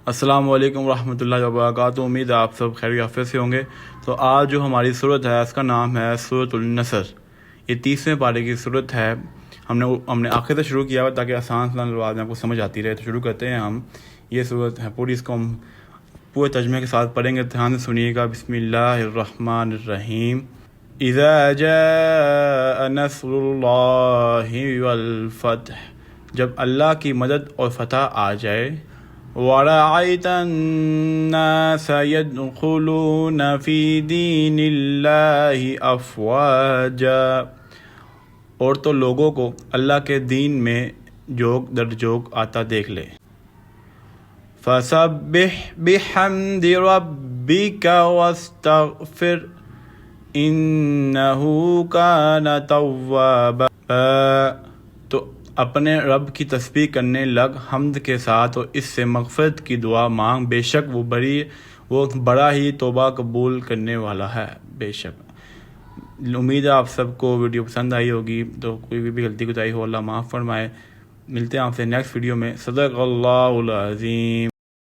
السلام علیکم ورحمۃ اللہ وبرکاتہ. امید ہے آپ سب خیر عافیت سے ہوں گے. تو آج جو ہماری صورت ہے اس کا نام ہے سورۃ النصر. یہ 30ویں پارے کی صورت ہے. ہم نے آخر سے شروع کیا ہوا تاکہ آسان الفاظ میں آپ کو سمجھ آتی رہے. تو شروع کرتے ہیں ہم. یہ صورت ہے پوری، اس کو ہم پورے ترجمے کے ساتھ پڑھیں گے. دھیان سے سنیے گا. بسم اللہ الرحمن الرحیم. اذا جاء نصر اللہ والفتح، جب اللہ کی مدد اور فتح آ جائے. وَرَأَيْتَ النَّاسَ يَدْخُلُونَ فِي دِينِ اللَّهِ أَفْوَاجًا، اور تو لوگوں کو اللہ کے دین میں جوگ در جوگ آتا دیکھ لے. فَسَبِّحْ بِحَمْدِ رَبِّكَ وَاسْتَغْفِرْ إِنَّهُ كَانَ تَوَّابًا، تو اپنے رب کی تسبیح کرنے لگ حمد کے ساتھ اور اس سے مغفرت کی دعا مانگ. بے شک وہ بڑا ہی توبہ قبول کرنے والا ہے. بے شک. امید ہے آپ سب کو ویڈیو پسند آئی ہوگی. تو کوئی بھی غلطی کوتاہی ہو اللہ معاف فرمائے. ملتے ہیں آپ سے نیکسٹ ویڈیو میں. صدق اللہ العظیم.